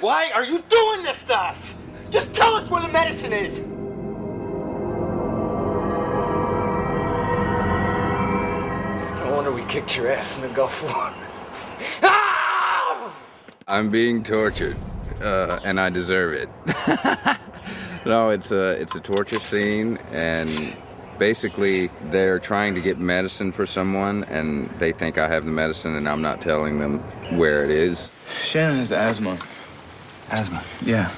Why are you doing this to us? Just tell us where the medicine is! No wonder we kicked your ass in the Gulf War. Ah! I'm being tortured, and I deserve it. No, it's a torture scene, and basically they're trying to get medicine for someone, and they think I have the medicine, and I'm not telling them where it is. Shannon has asthma. Asthma? Yeah,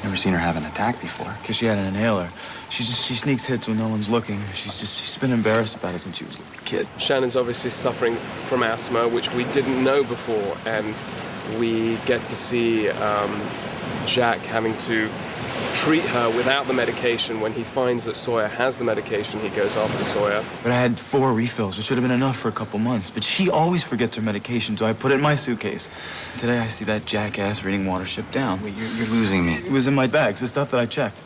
Never seen her have an attack before. because she had an inhaler. She sneaks hits when no one's looking. She's been embarrassed about it since she was a little kid. Shannon's obviously suffering from asthma, which we didn't know before, and we get to see Jack having to treat her without the medication. When he finds that Sawyer has the medication, he goes after Sawyer. But I had 4 refills, which should have been enough for a couple months. But she always forgets her medication, so I put it in my suitcase. Today I see that jackass reading Watership Down. Wait, you're losing me. It was in my bags, the stuff that I checked.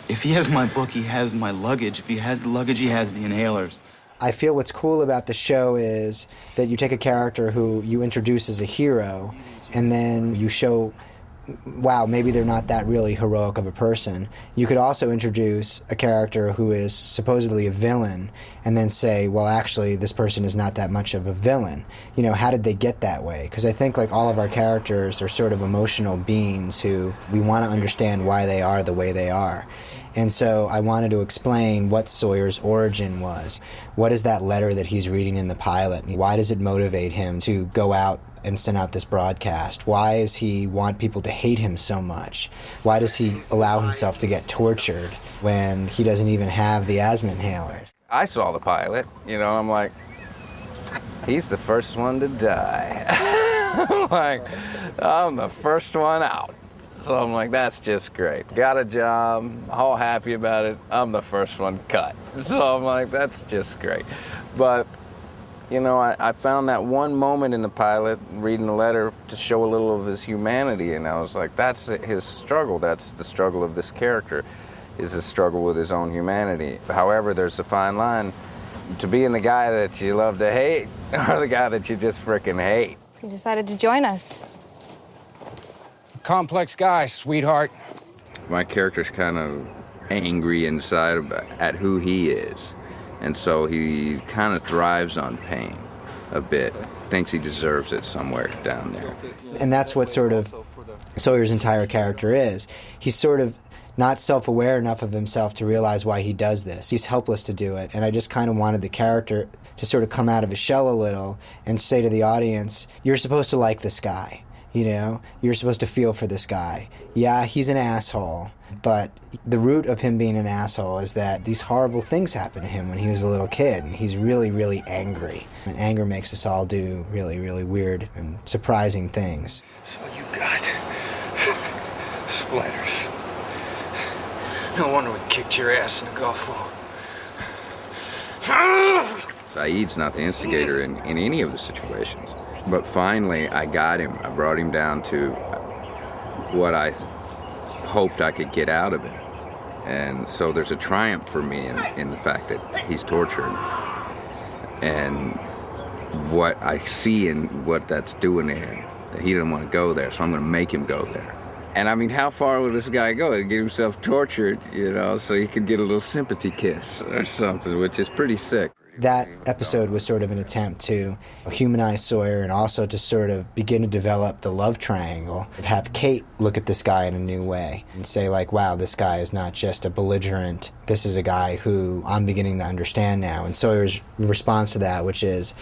If he has my book, he has my luggage. If he has the luggage, he has the inhalers. I feel what's cool about the show is that you take a character who you introduce as a hero, and then you show, wow, maybe they're not that really heroic of a person. You could also introduce a character who is supposedly a villain and then say, well, actually, this person is not that much of a villain. You know, how did they get that way? Because I think like all of our characters are sort of emotional beings who we want to understand why they are the way they are. And so I wanted to explain what Sawyer's origin was. What is that letter that he's reading in the pilot? Why does it motivate him to go out and send out this broadcast? Why does he want people to hate him so much? Why does he allow himself to get tortured when he doesn't even have the asthma inhalers? I saw the pilot, you know, I'm like, he's the first one to die. I'm the first one out. So I'm like, that's just great. Got a job, all happy about it. I'm the first one cut. So I'm like, that's just great. But, you know, I found that one moment in the pilot, reading the letter, to show a little of his humanity. And I was like, that's his struggle. That's the struggle of this character, is his struggle with his own humanity. However, there's a fine line to being the guy that you love to hate or the guy that you just frickin' hate. You decided to join us. Complex guy, sweetheart. My character's kind of angry inside at who he is. And so he kind of thrives on pain a bit. Thinks he deserves it somewhere down there. And that's what sort of Sawyer's entire character is. He's sort of not self-aware enough of himself to realize why he does this. He's helpless to do it. And I just kind of wanted the character to sort of come out of his shell a little and say to the audience, you're supposed to like this guy. You know, you're supposed to feel for this guy. Yeah, he's an asshole, but the root of him being an asshole is that these horrible things happened to him when he was a little kid, and he's really, really angry. And anger makes us all do really, really weird and surprising things. So you got splinters. No wonder we kicked your ass in the Gulf War. Saeed's not the instigator in any of the situations. But finally, I got him. I brought him down to what I hoped I could get out of it. And so there's a triumph for me in the fact that he's tortured. And what I see and what that's doing to him, that he didn't want to go there, so I'm going to make him go there. And I mean, how far will this guy go? He'll get himself tortured, you know, so he could get a little sympathy kiss or something, which is pretty sick. That episode was sort of an attempt to humanize Sawyer and also to sort of begin to develop the love triangle. Have Kate look at this guy in a new way and say, like, wow, this guy is not just a belligerent. This is a guy who I'm beginning to understand now. And Sawyer's response to that, which is,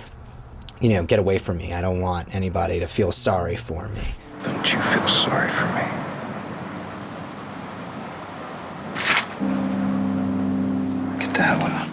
you know, get away from me. I don't want anybody to feel sorry for me. Don't you feel sorry for me? Get the hell out.